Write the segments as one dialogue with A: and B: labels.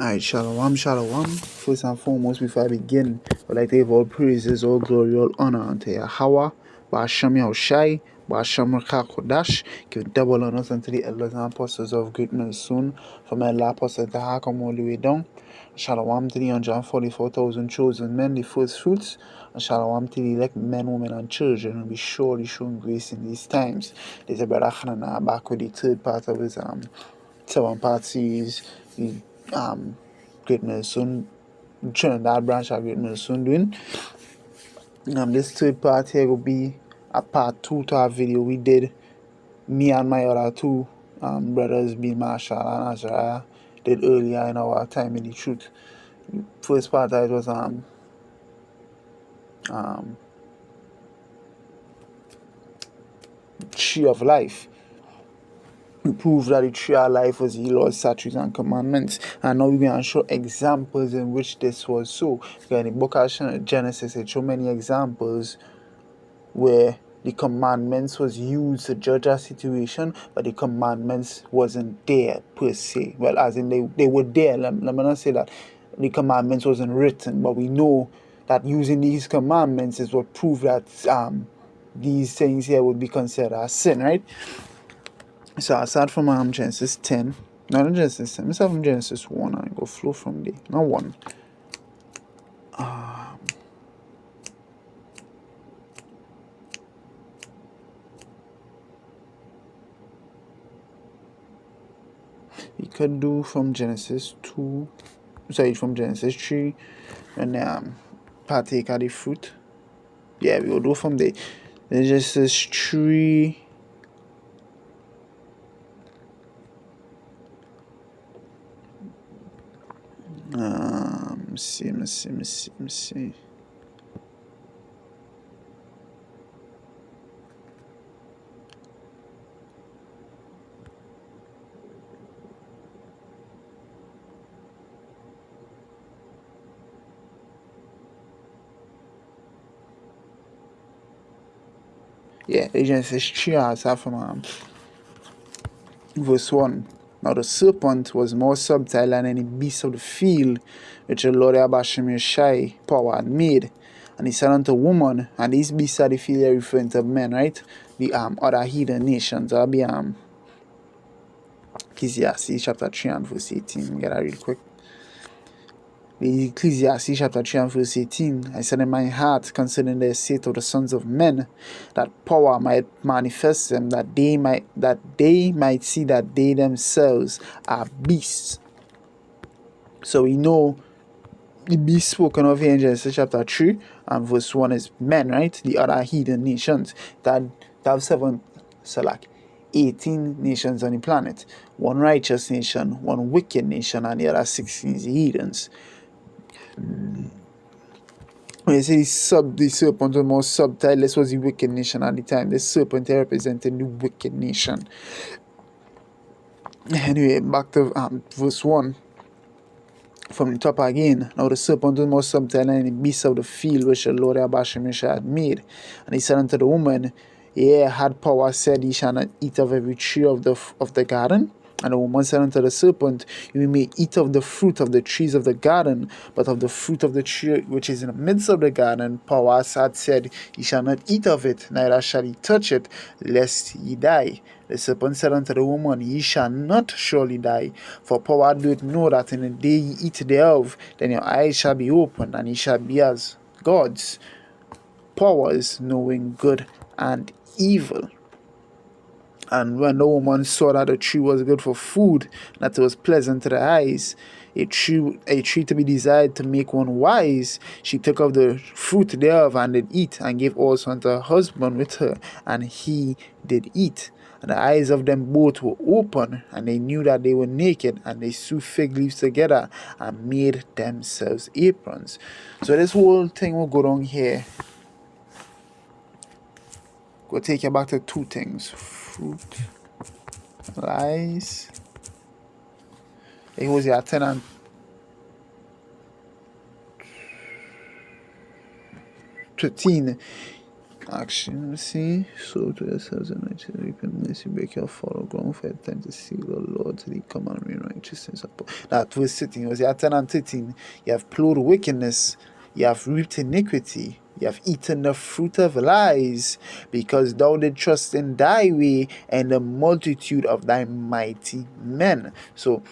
A: Alright, shalom, shalom. First and foremost, before I begin, I'd like to give all praises, all glory, all honor unto Yahweh, Ba'ashem Yahushai, Ba'ashem Kodash. Give double honors unto the elders and apostles of Great Millstone, from the apostle to Hakam all the way down. Shalom to the 144,000 chosen men, the first fruits, and shalom to the elect men, women, and children, and be surely showing grace in these times. There's a brother Hanana back with the third part of his 7-part series. The Great Millstone, Trinidad branch of Great Millstone doing. This third part here will be a part 2 to our video we did. Me and my other two brothers, being Marshall and Azariah, did earlier in our time in the truth. First part it was Tree of Life. We proved that the tree of life was the Lord's statutes and commandments, and now we're going to show examples in which this was so. Because in the book of Genesis, it showed many examples where the commandments was used to judge a situation, but the commandments wasn't there per se. Well, as in they were there. Let me not say that the commandments wasn't written, but we know that using these commandments is what proved that these things here would be considered as sin, right? So I start from Genesis 10. Not Genesis 10. I start from Genesis 1 and go flow from there. Not 1. We could do from Genesis 2. Sorry, from Genesis 3. And partake of the fruit. Yeah, we will do from there. Genesis 3. Let me see. Yeah, Genesis 3, I start from verse 1. Now the serpent was more subtle than any beast of the field which the Lord Ba'ashem Yahushai power had made. And he said unto woman, and these beasts of the field are referring to men, right? The other heathen nations. That'll be Ecclesiastes chapter 3 and verse 18. Get that real quick. The Ecclesiastes chapter 3 and verse 18. I said in my heart concerning the estate of the sons of men, that power might manifest them, that they might see that they themselves are beasts. So we know the beast spoken of here in Genesis chapter 3 and verse 1 is men, right? The other heathen nations. That have 18 nations on the planet. One righteous nation, one wicked nation, and the other 16 heathens. When you say the serpent was more subtle, this was the wicked nation at the time. The serpent represented the wicked nation. Anyway, back to verse 1. From the top again. Now the serpent was more subtle than the beast of the field which the Lord Ba'ashem Yahushai had made. And he said unto the woman, Yea, had power said, Ye shall not eat of every tree of the garden. And the woman said unto the serpent, You may eat of the fruit of the trees of the garden, but of the fruit of the tree which is in the midst of the garden, power had said, Ye shall not eat of it, neither shall ye touch it, lest ye die. The serpent said unto the woman, Ye shall not surely die, for power doeth know that in the day ye eat thereof, then your eyes shall be opened, and ye shall be as gods, powers knowing good and evil. And when the woman saw that the tree was good for food, that it was pleasant to the eyes, a tree to be desired to make one wise, she took of the fruit thereof and did eat, and gave also unto her husband with her, and he did eat. And the eyes of them both were open, and they knew that they were naked, and they sewed fig leaves together and made themselves aprons. So this whole thing will go on here. We'll take you back to two things. Fruit, lies. It was your 10 and 13. Action, see, sow to yourselves and righteousness, reap in mercy, break your fallow ground, for time to see the Lord to thee come and reign righteousness upon. That verse 13, was 10 and 13. You have plowed wickedness, you have reaped iniquity, you have eaten the fruit of lies, because thou did trust in thy way and the multitude of thy mighty men. So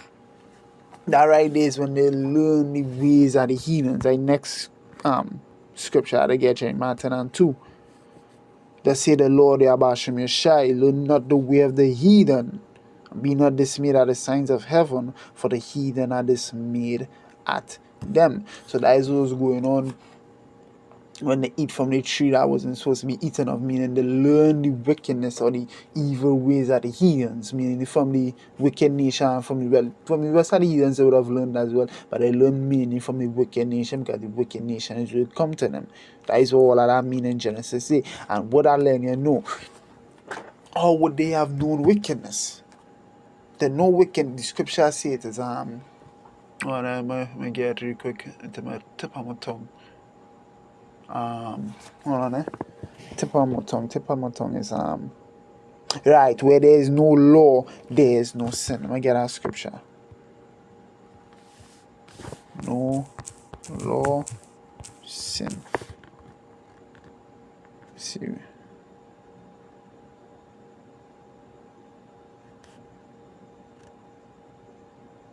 A: that right there is when they learn the ways of the heathens. The next scripture I get Jeremiah 10 and 2. Thus say the Lord Yahbashim Yeshai, learn not the way of the heathen, be not dismayed at the signs of heaven, for the heathen are dismayed at them. So that is what was going on when they eat from the tree that wasn't supposed to be eaten of, meaning they learn the wickedness or the evil ways of the heathens, meaning from the wicked nation, from the rest of the heathens they would have learned as well, but they learn meaning from the wicked nation because the wicked nation is will come to them. That is what all of that mean in Genesis say. And what I learn you know, how would they have known wickedness? They know wicked, the scripture say it is let me get it real quick into my tip of my tongue. Hold on, tip of my tongue is right, where there is no law, there is no sin. Let me get that scripture. No law, sin. Let's see.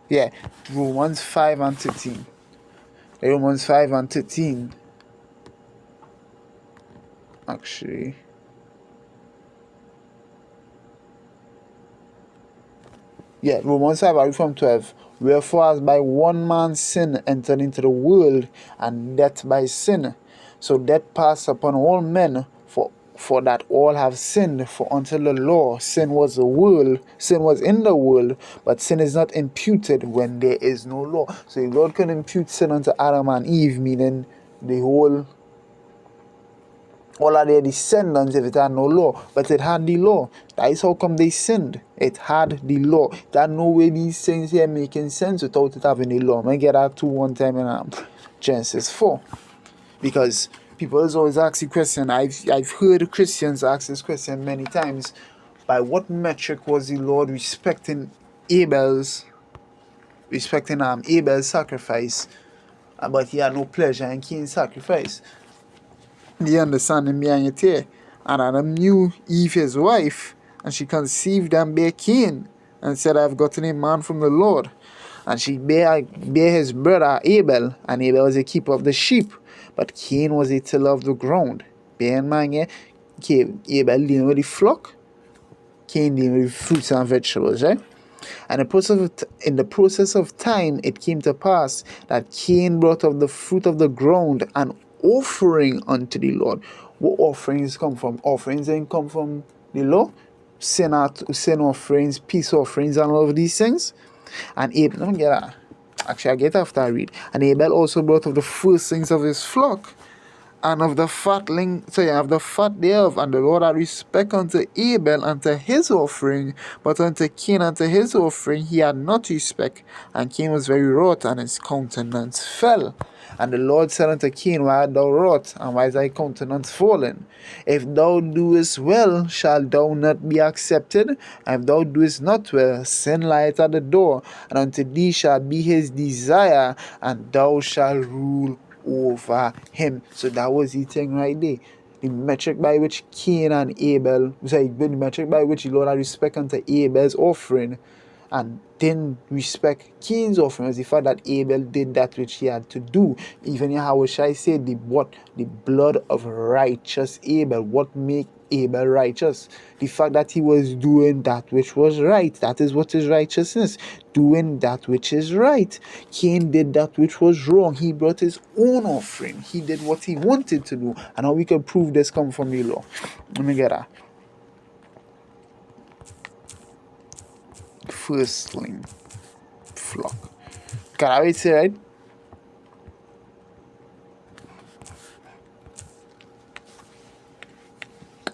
A: Yeah, Romans 5 and 13. Romans 5 and 13. Actually. Yeah, Romans 5, I read from 12. Wherefore, as by one man's sin entered into the world, and death by sin. So death passed upon all men, for that all have sinned. For until the law, sin was in the world, but sin is not imputed when there is no law. So if God can impute sin unto Adam and Eve, meaning the whole all of their descendants if it had no law, but it had the law. That is how come they sinned. It had the law. That no way these things here making sense without it having the law. I get that too one time in Genesis 4. Because people always ask the question, I've heard Christians ask this question many times, by what metric was the Lord respecting Abel's sacrifice, but he had no pleasure in Cain's sacrifice? The understanding behind it here. And Adam knew Eve his wife, and she conceived and bare Cain, and said, I have gotten a man from the Lord. And she bare his brother Abel, and Abel was a keeper of the sheep, but Cain was a tiller of the ground. Bear in mind, yeah, Abel dealing with the flock, Cain dealing with fruits and vegetables, right? And in the process of time, it came to pass that Cain brought of the fruit of the ground an offering unto the Lord. What offerings come from? Offerings didn't come from the law. Sin offerings, peace offerings, and all of these things. And Abel, let me get that. Actually, I get after I read. And Abel also brought of the first things of his flock, and of the of the fat thereof. And the Lord had respect unto Abel unto his offering, but unto Cain unto his offering he had not respect. And Cain was very wroth, and his countenance fell. And the Lord said unto Cain, why art thou wroth, and why is thy countenance fallen? If thou doest well, shalt thou not be accepted? And if thou doest not well, sin lieth at the door, and unto thee shall be his desire, and thou shalt rule over him. So that was the thing right there. The metric by which Cain and Abel, the metric by which the Lord had respect unto Abel's offering and didn't respect Cain's offering was the fact that Abel did that which he had to do. Even Yahweh Shai said the blood of righteous Abel, what make Abel righteous? The fact that he was doing that which was right. That is what is righteousness. Doing that which is right. Cain did that which was wrong. He brought his own offering. He did what he wanted to do. And how we can prove this come from the law. Let me get that. Firstling flock. Can I say right?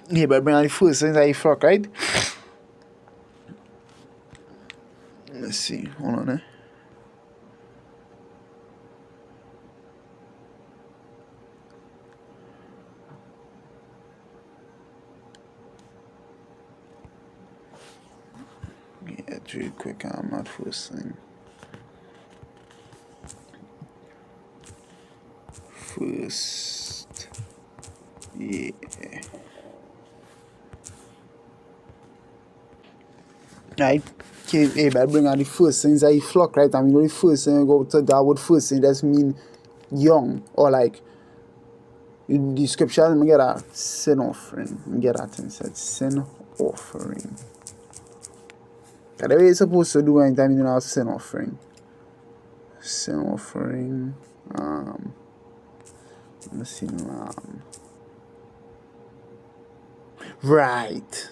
A: Yeah, but bring on the first things that you flock, right? Let's see. Hold on, real quick. I'm not first thing. First, yeah. Right? Okay, hey, but bring out the first things that you flock, right? I mean, the first thing you go to that word first thing, that's mean young, or like the scripture, let me get a sin offering. Let me get that thing said sin offering. That's the way you're supposed to do anytime you know sin offering. Sin offering. Let's see. Right.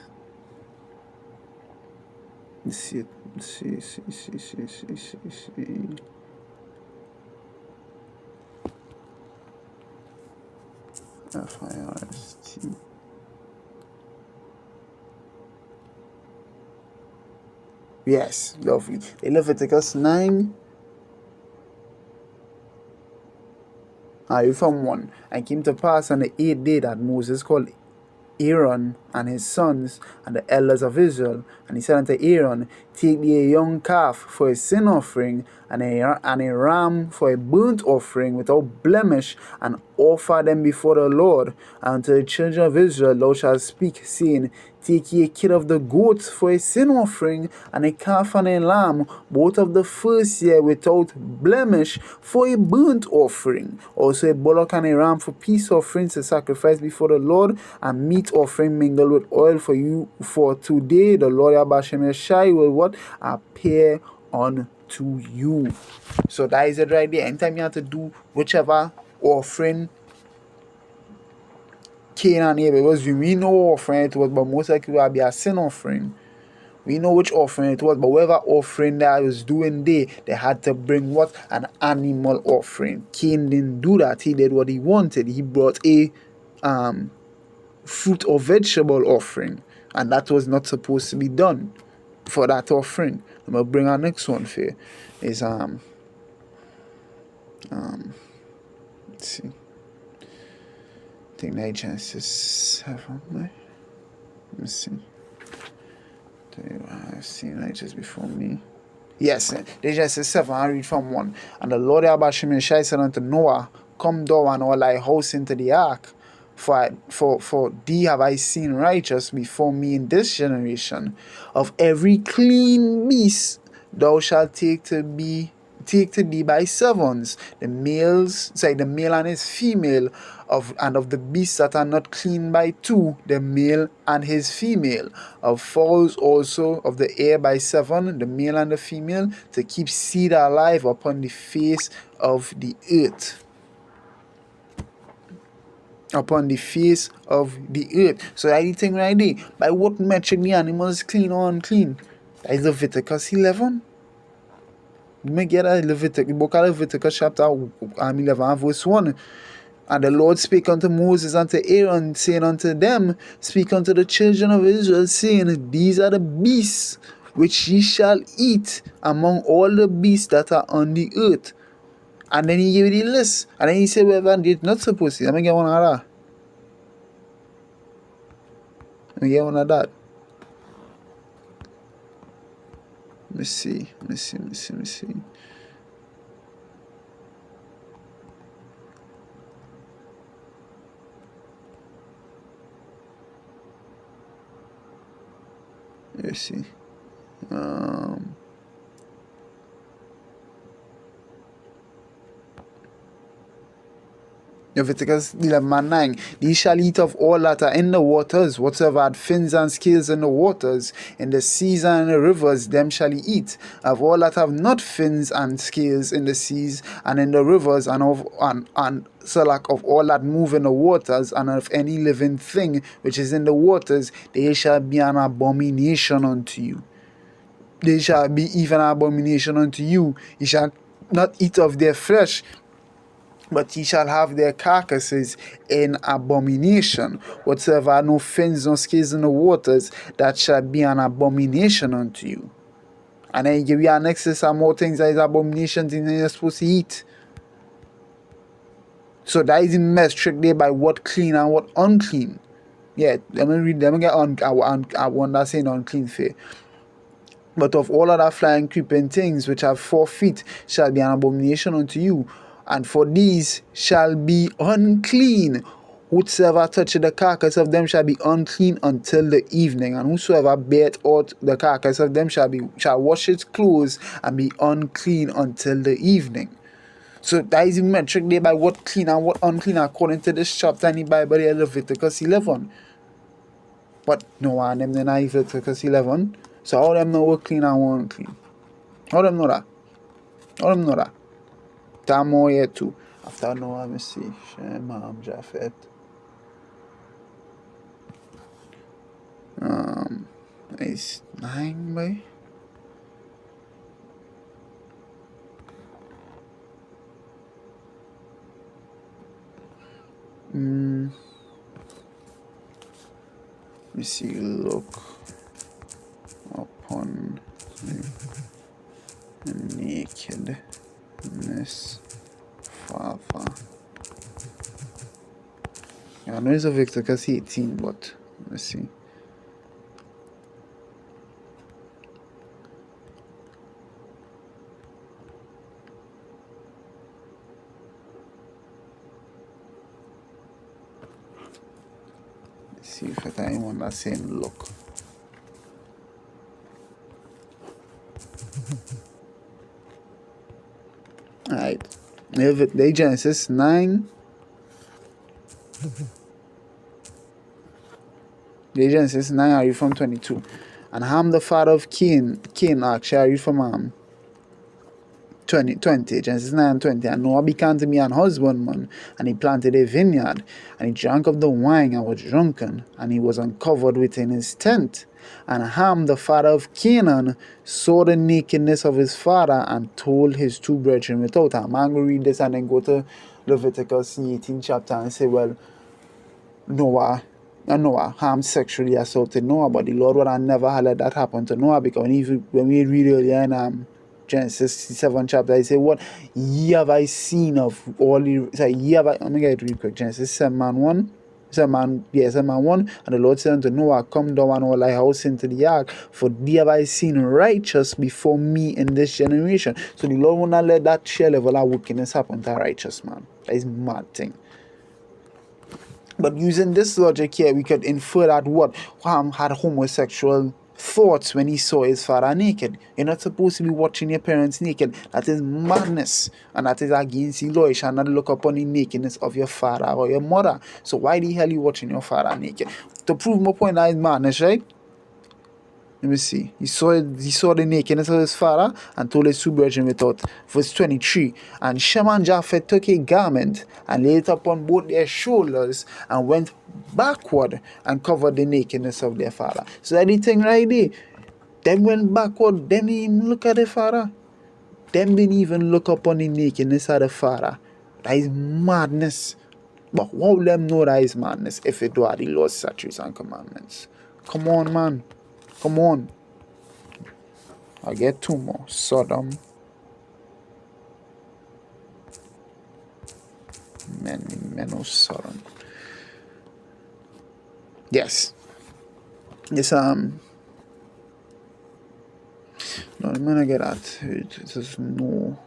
A: Let's see. See. FIRST. Yes, lovely. Leviticus 9. From 1. And came to pass on the 8th day that Moses called Aaron and his sons and the elders of Israel, and he said unto Aaron, take thee a young calf for a sin offering, and a ram for a burnt offering without blemish, and offer them before the Lord. And unto the children of Israel thou shalt speak, saying, take ye a kid of the goats for a sin offering, and a calf and a lamb, both of the first year without blemish, for a burnt offering. Also a bullock and a ram for peace offerings to sacrifice before the Lord, and meat offering mingled with oil for you. For today the Lord Yahweh Hashem Yeshai will what? Appear unto you. So that is it right there. Anytime you have to do whichever offering, Cain and Abel, because we know offering it was, but most likely it will be a sin offering. We know which offering it was, but whatever offering that I was doing there, they had to bring what? An animal offering. Cain didn't do that. He did what he wanted. He brought a fruit or vegetable offering, and that was not supposed to be done for that offering. I'm gonna bring our next one for you. Is let's see. I think that Genesis 7. Let me see. I've seen it just before me. Yes, Genesis 7. I read from 1. And the Lord Yahweh Hashem Yeshai said unto Noah, come thou and all thy house into the ark, for thee have I seen righteous before me in this generation. Of every clean beast thou shalt take to thee by sevens, the male and his female, of the beasts that are not clean by 2, the male and his female, of fowls also of the air by 7, the male and the female, to keep seed alive upon the face of the earth. Upon the face of the earth. So that is the thing right there. By what metric the animal is clean or unclean? That is Leviticus 11. You may get a the book of Leviticus chapter 11 verse 1. And the Lord spake unto Moses and to Aaron, saying unto them, speak unto the children of Israel, saying, these are the beasts which ye shall eat among all the beasts that are on the earth. And then he gave you the list. And then he said, well, they're not supposed to. Let me get one of that. Let me get one of that. Let me see. Let's see. Leviticus 11:9. Ye shall eat of all that are in the waters, whatsoever had fins and scales in the waters, in the seas and in the rivers, them shall ye eat. Of all that have not fins and scales in the seas and in the rivers, and of all that move in the waters, and of any living thing which is in the waters, they shall be an abomination unto you. They shall be even an abomination unto you. Ye shall not eat of their flesh, but ye shall have their carcasses in abomination. Whatsoever no fins nor scales in the waters, that shall be an abomination unto you. And then he give you an excess of more things that is abomination, things that you're supposed to eat. So that is the metric there by what clean and what unclean. Yeah, let me get on. I want that saying unclean fair. But of all other flying creeping things which have 4 feet shall be an abomination unto you, and for these shall be unclean. Whosoever toucheth the carcass of them shall be unclean until the evening, and whosoever beareth out the carcass of them shall wash his clothes and be unclean until the evening. So that is the metric there by what clean and what unclean according to this chapter in the Bible here, Leviticus 11. But no one them then Leviticus 11. So all them know what clean and what unclean. All them know that. All them know that. That more here too. After no, let me see. Shem, Japhet. It's 9 by. Let me see. Look upon the nakedness, Father. I know it's a Leviticus 18, but let's see. See if I can want that same look. Alright. The Genesis 9. The Genesis 9, I read from 22. And Ham, the father of Cain actually, I read from 20, Genesis 9 20. And Noah became to me an husbandman, and he planted a vineyard, and he drank of the wine and was drunken, and he was uncovered within his tent. And Ham, the father of Canaan, saw the nakedness of his father, and told his 2 brethren without. I'm going to read this and then go to Leviticus 18 chapter and say, well, Ham sexually assaulted Noah, but the Lord would have never let that happen to Noah, because when we read earlier in Genesis 7 chapter, he said, what ye have I seen of all the, let me get it real quick. Genesis 7 man 1. 7 man 1. And the Lord said unto Noah, come down and all thy house into the ark, for thee have I seen righteous before me in this generation. So the Lord will not let that sheer level of wickedness happen to a righteous man. That is mad thing. But using this logic here, we could infer that what Ham had homosexual thoughts when he saw his father naked. You're not supposed to be watching your parents naked. That is madness. And that is against the law. You shall not look upon the nakedness of your father or your mother. So why the hell are you watching your father naked? To prove my point, that is madness, right? Let me see. He saw the nakedness of his father and told his 2 brethren without. Verse 23. And Shem and Japheth took a garment and laid it upon both their shoulders and went backward and covered the nakedness of their father. So anything right there. Them went backward. Them didn't even look at their father. Them didn't even look upon the nakedness of the father. That is madness. But how will them know that is madness if it do are the Lord's statutes and commandments? Come on, man. Come on. I get 2 more. Sodom. Men of Sodom. Yes. Yes, no, I'm gonna get at it. There's no.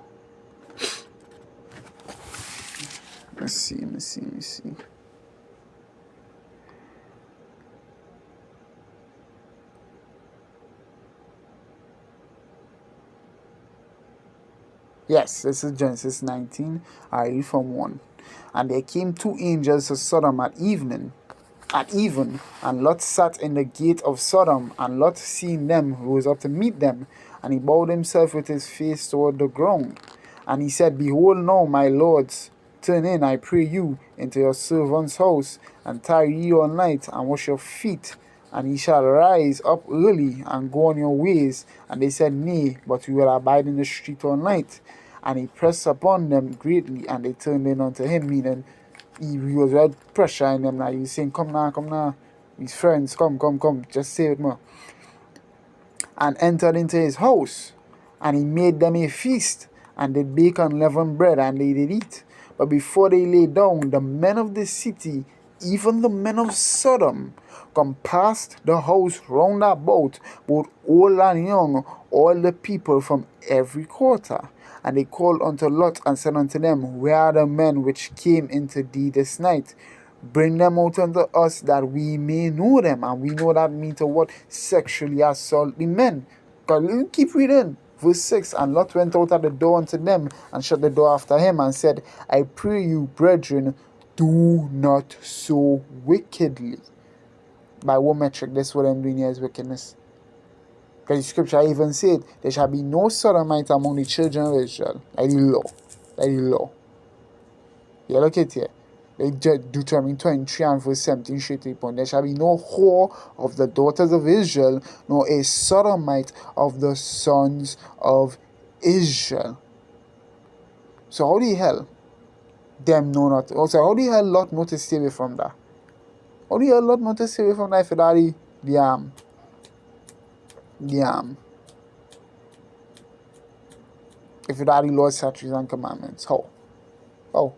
A: Let's see. Yes, this is Genesis 19. I read from 1. And there came 2 angels to Sodom at even, and Lot sat in the gate of Sodom, and Lot, seeing them, rose up to meet them, and he bowed himself with his face toward the ground. And he said, behold now, my lords, turn in, I pray you, into your servant's house, and tarry ye all night, and wash your feet, and ye shall rise up early, and go on your ways. And they said, nay, but we will abide in the street all night. And he pressed upon them greatly, and they turned in unto him, meaning he was right pressuring them. Like he was saying, come now, his friends, come, just say it more. And entered into his house, and he made them a feast, and did bake unleavened bread, and they did eat. But before they lay down, the men of the city even the men of Sodom compassed the house round about, both old and young, all the people from every quarter. And they called unto Lot and said unto them, Where are the men which came into thee this night? Bring them out unto us that we may know them. And we know that mean to what? Sexually assault the men. Because keep reading. Verse 6, and Lot went out at the door unto them, and shut the door after him, and said, I pray you, brethren, do not so wickedly. By what metric? This what I'm doing here is wickedness. Because the scripture even said, there shall be no sodomite among the children of Israel. Like the law. Like the law. Yeah, look at here. Deuteronomy 23 and verse 17 straight to the point. There shall be no whore of the daughters of Israel, nor a sodomite of the sons of Israel. So how the hell them know not? Also, how the hell Lot know to stay away from that? How the hell Lot know to stay away from that if daddy if daddy Lord's statutes and commandments? How? How?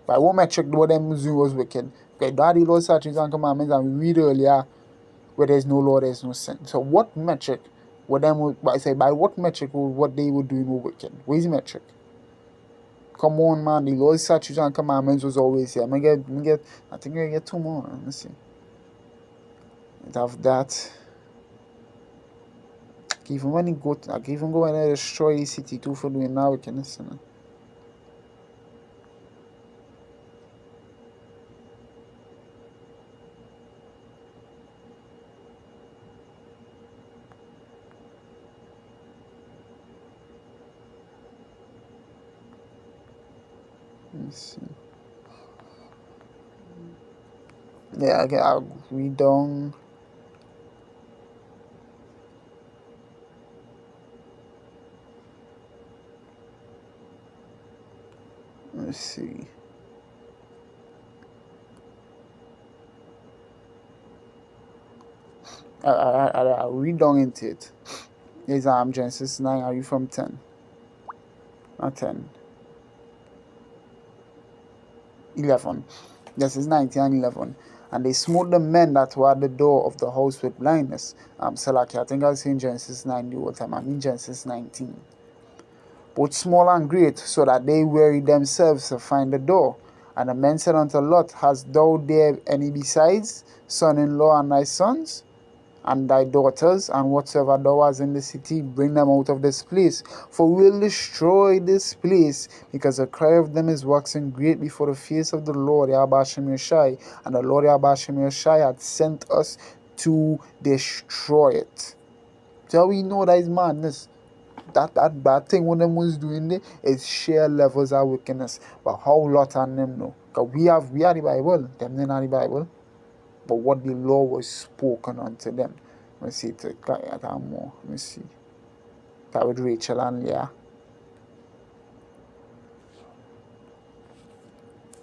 A: By what metric what them do was wicked? Okay, daddy Lord's statutes and commandments, and we read earlier where there's no law, there's no sin. So what metric would them by what metric would what they were doing were wicked? Where's the metric? Come on, man, the Lord's statutes and commandments was always here. I think I get two more. Let me see. Have that. Even when he go, I can even go and destroy the city too for doing now wickedness. Let me see. Yeah, okay, I'll read down. Let's see. I'll read down into it. Here's Genesis 9. Are you from 10? Not 10. 11. This is 19 and 11. And they smote the men that were at the door of the house with blindness. Salaki, I think I was saying Genesis 9 the whole time. I mean Genesis 19. Both small and great, so that they wearied themselves to find the door. And the men said unto Lot, Hast thou there any besides, son-in-law and thy sons, and thy daughters, and whatsoever thou hast in the city, bring them out of this place. For we will destroy this place, because the cry of them is waxing great before the face of the Lord Yahweh Shem Yeshai, and the Lord Yahweh Shem Yeshai had sent us to destroy it. So we know that is madness. That bad thing what them was doing there is sheer levels of wickedness. But how Lot and them know? Because we are the Bible, them they not the Bible. But what the law was spoken unto them. Let me see to get that more. Let me see. That with Rachel and Leah.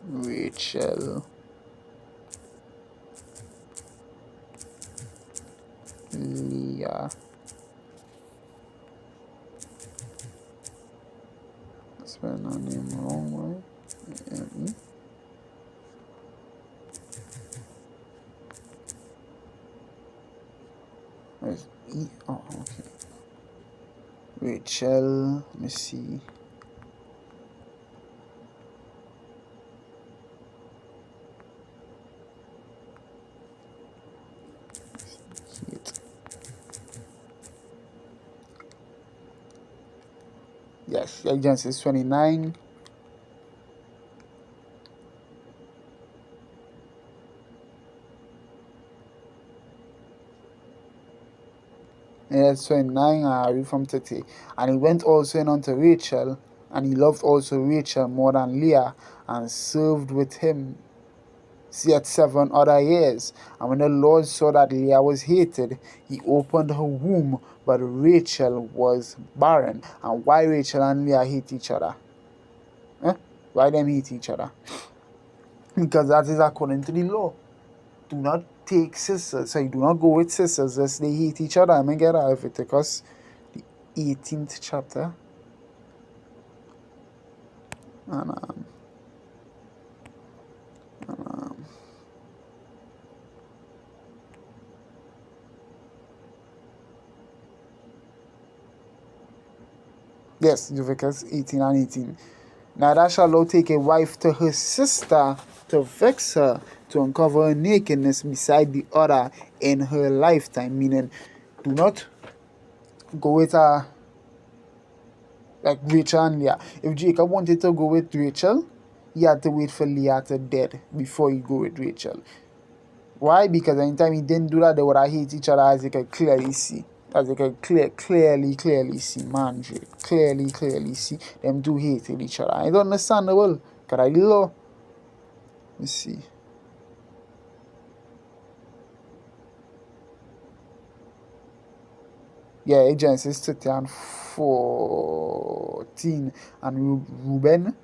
A: Rachel. Leah. Spell her name wrong, right? Where's E? Oh, okay. Rachel. Let me see. Yes, Genesis 29. Yes, 29, I read from 30. And he went also in unto Rachel, and he loved also Rachel more than Leah, and served with him yet 7 other years. And when the Lord saw that Leah was hated, he opened her womb, but Rachel was barren. And why Rachel and Leah hate each other? Why them hate each other? Because that is according to the law. Do not take sisters. So you do not go with sisters lest they hate each other. I'm going to get out of Leviticus, the 18th chapter. And Yes, Leviticus 18 and 18. Neither shall thou take a wife to her sister to vex her, to uncover her nakedness beside the other in her lifetime. Meaning, do not go with her like Rachel and Leah. If Jacob wanted to go with Rachel, he had to wait for Leah to dead before he go with Rachel. Why? Because anytime he didn't do that, they would have hate each other, as you can clearly see. As you can clearly see, man, clearly see them two hated each other. I don't understand the world. Cause I love. Let's see. Yeah, Genesis 30 and 14. And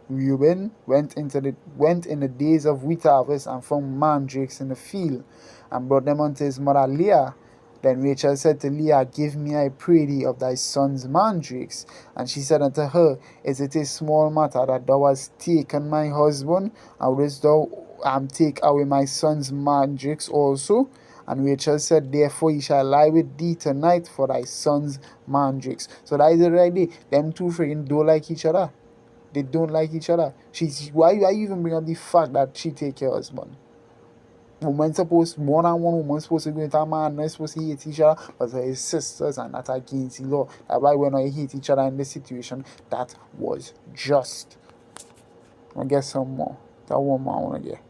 A: Reuben went in the days of wheat harvest and found mandrakes in the field, and brought them unto his mother Leah. Then Rachel said to Leah, Give me, I pray thee, of thy son's mandrakes. And she said unto her, Is it a small matter that thou hast taken my husband, and wouldst thou take away my son's mandrakes also? And Rachel said, Therefore he shall lie with thee tonight for thy son's mandrakes. So that is the right day. Them two freaking don't like each other. They don't like each other. Why you even bring up the fact that she take your husband? More than one woman supposed to go into a man, not supposed to hate each other, but they're his sisters and not against the law. That's why when I hate each other in this situation, that was just. I'll get some more. That one more I wanna get.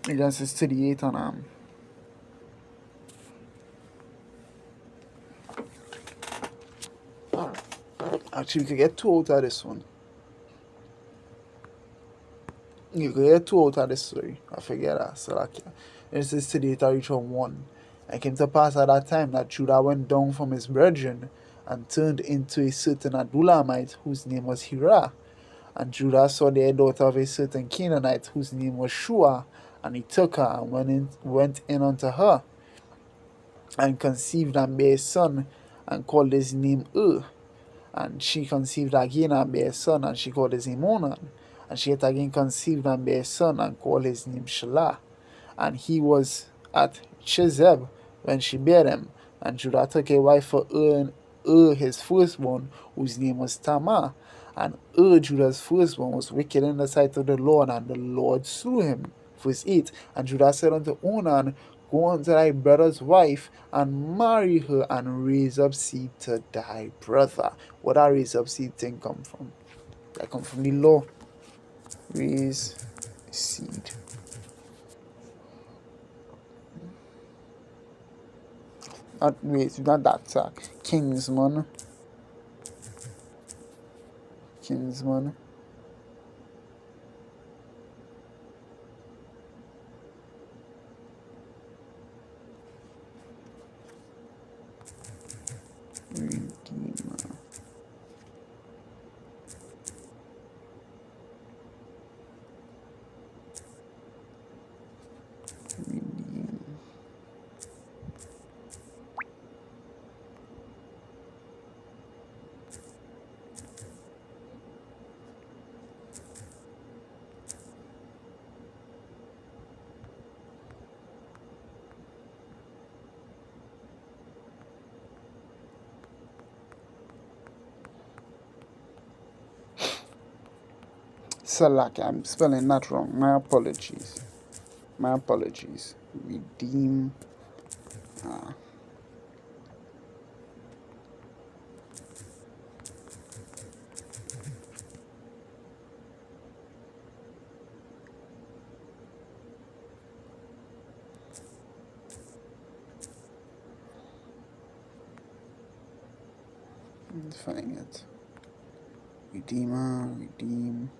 A: Genesis 38 and actually we could get two out of this one. You could get two out of this story. I forget that. So like Genesis 38 I reach on 1. And it came to pass at that time that Judah went down from his brethren and turned into a certain Adullamite whose name was Hirah. And Judah saw the daughter of a certain Canaanite whose name was Shua, and he took her and went in unto her, and conceived and bare a son, and called his name And she conceived again and bare a son, and she called his name Onan. And she yet again conceived and bare a son, and called his name Shelah. And he was at Chezeb when she bare him. And Judah took a wife for his firstborn, whose name was Tamar. And Judah's firstborn, was wicked in the sight of the Lord, and the Lord slew him. Verse 8. And Judah said unto Onan, Go unto thy brother's wife, and marry her, and raise up seed to thy brother. What that raise up seed thing come from? That come from the law. Raise seed. Not that, Kinsman. Redeemer. Salak, I'm spelling that wrong. My apologies. Redeem. Find it. Redeemer, redeem.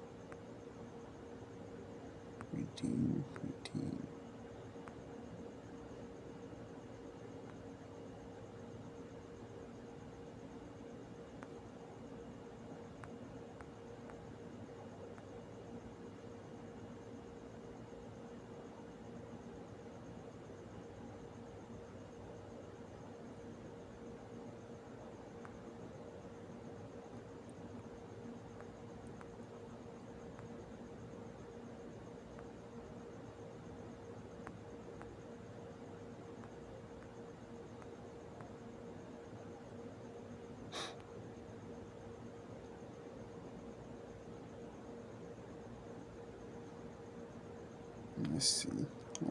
A: Let's see.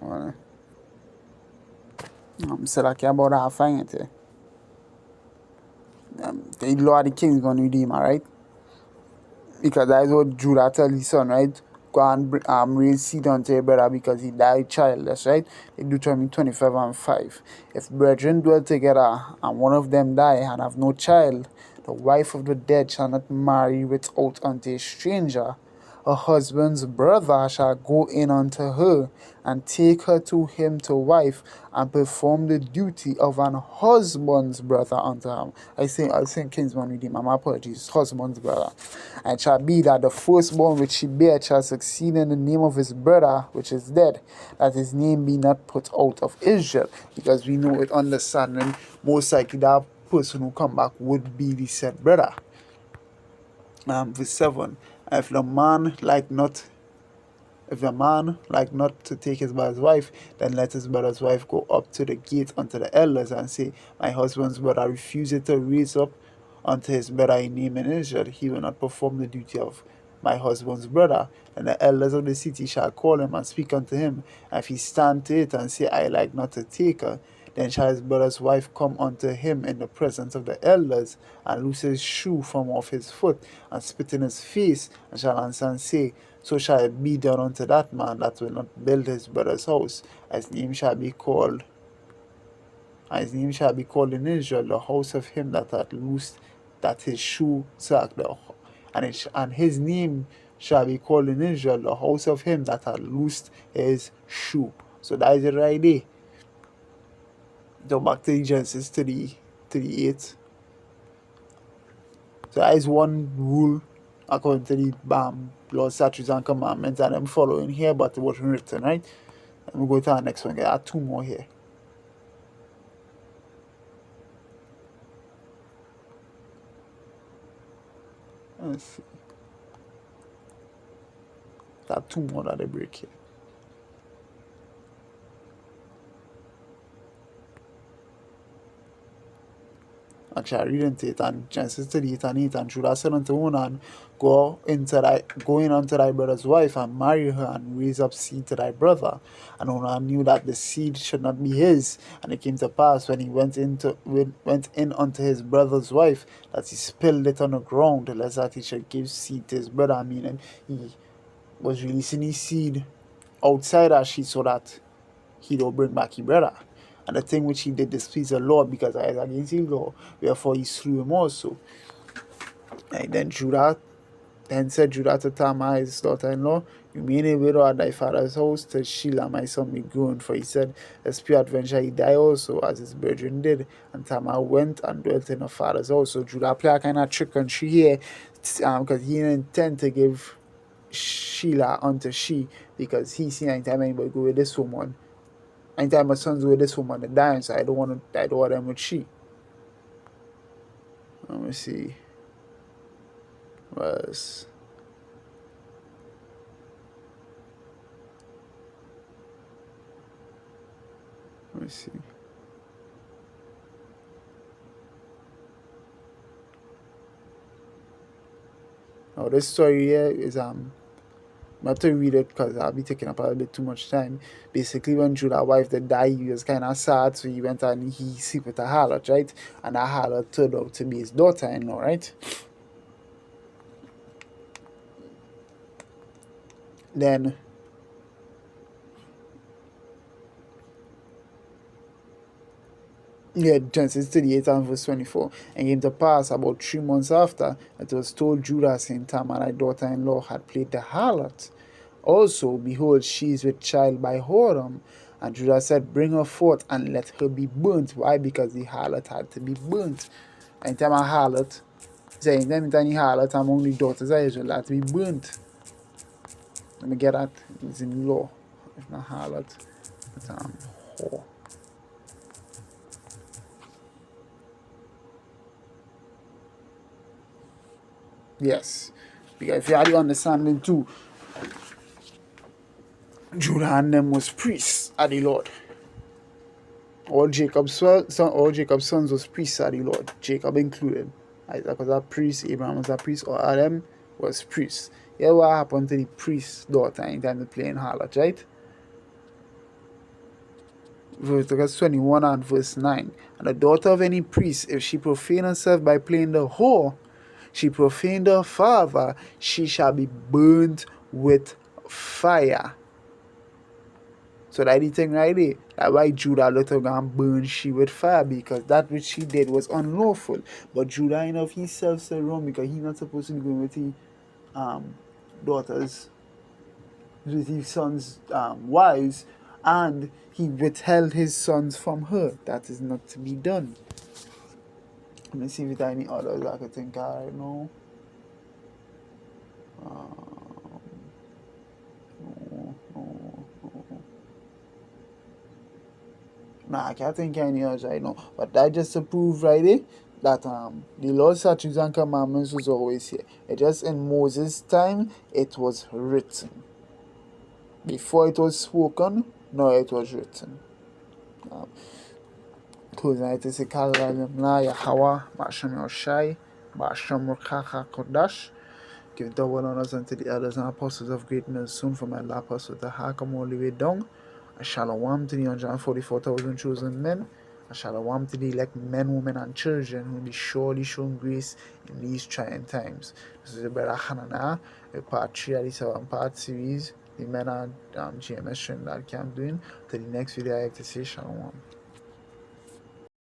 A: Well, said I care about that fine it. The Lord the King is going to redeem, alright? Because that is what Judah tell his son, right? Go and raise seed unto your brother because he died childless, right? In Deuteronomy 25:5. If brethren dwell together and one of them die and have no child, the wife of the dead shall not marry without unto a stranger. Her husband's brother shall go in unto her and take her to him to wife and perform the duty of an husband's brother unto him. I think Kingsman Redeemer, my apologies, husband's brother. And it shall be that the firstborn which she bare shall succeed in the name of his brother which is dead, that his name be not put out of Israel. Because we know it understanding most likely that person who come back would be the said brother. Verse 7. If the man like not to take his brother's wife, then let his brother's wife go up to the gate unto the elders and say, my husband's brother refuseth to raise up unto his brother a name in Israel. He will not perform the duty of my husband's brother. And the elders of the city shall call him and speak unto him. And if he stand to it and say, I like not to take her, then shall his brother's wife come unto him in the presence of the elders, and loose his shoe from off his foot, and spit in his face, and shall answer and say, so shall it be done unto that man that will not build his brother's house. His name shall be called in Israel the house of him that hath loosed that his shoe sacked, and his name shall be called in Israel the house of him that hath loosed his shoe. So that is it right there. Go back to Genesis 38. So that is one rule according to the laws, statutes, and commandments, and I'm following here, but it wasn't written, right? Let me go to the next one. I have two more here. Let's see. I have two more that I break here. Actually, I read into it, and Genesis 38 and 8, and Judah said unto Onan, go in unto thy brother's wife, and marry her, and raise up seed to thy brother. And Onan knew that the seed should not be his. And it came to pass, when he went in unto his brother's wife, that he spilled it on the ground, lest that he should give seed to his brother. Meaning, he was releasing his seed outside her she, so that he don't bring back his brother. And the thing which he did displeased the Lord, because I was against his law, wherefore he slew him also. And then said Judah to Tamar his daughter-in-law, remain a widow at thy father's house till Shelah my son be grown. For he said, lest peradventure he die also, as his brethren did. And Tamar went and dwelt in her father's house. So Judah played a kind of trick on she here, because he didn't intend to give Shelah unto she, because he seen anytime anybody go with this woman, anytime my sons with this woman, they're dying, so I don't want them with she. Let me see. Let me see. Now this story here is I'm not to read it because I'll be taking up a little bit too much time. Basically, when Judah's wife did die, he was kind of sad, so he went and he slept with a harlot, right? And that harlot turned out to be his daughter-in-law, right? Then Genesis 38 and verse 24. And came to pass about 3 months after, it was told Judah, saying, Tamar, thy daughter-in-law, had played the harlot. Also, behold, she is with child by whoredom. And Judah said, bring her forth and let her be burnt. Why? Because the harlot had to be burnt. Anytime a harlot, anytime any harlot among the daughters of Israel had to be burnt. Let me get that. It's in law. It's not harlot, it's whore. Yes, because if you had the understanding too, Judah and them was priests of the Lord. All Jacob's sons was priests of the Lord, Jacob included. Isaac was a priest, Abraham was a priest, all of them was priests. Here's what happened to the priest's daughter anytime they playing harlot, right? Leviticus 21 and verse 9. And the daughter of any priest, if she profane herself by playing the whore, she profaned her father, she shall be burnt with fire. So that the thing right there. That's why Judah let her go and burn she with fire, because that which she did was unlawful. But Judah enough himself said wrong, because he not supposed to be going with his daughters, with his sons' wives, and he withheld his sons from her. That is not to be done. Let me see if there are any others I could think of right now. Nah, I can't think of any others right now. But that just to prove right there that the laws, statutes, and commandments was always here. It just in Moses' time it was written. Before it was spoken, no, it was written. Tonight is a Kalayamla Yahweh, Basham Yoshai, Basham Rukaka Kodash. Give double honors unto the elders and apostles of greatness, soon from my lapis with the Hakam all the way down. A shalom to the 144,000 chosen men. A shalom to the elect men, women, and children who will be surely shown grace in these trying times. This is the brother Hanana, a part 3 of the 7-part series. The men are GMS Trinidad Camp doing. To the next video, I have to say shalom.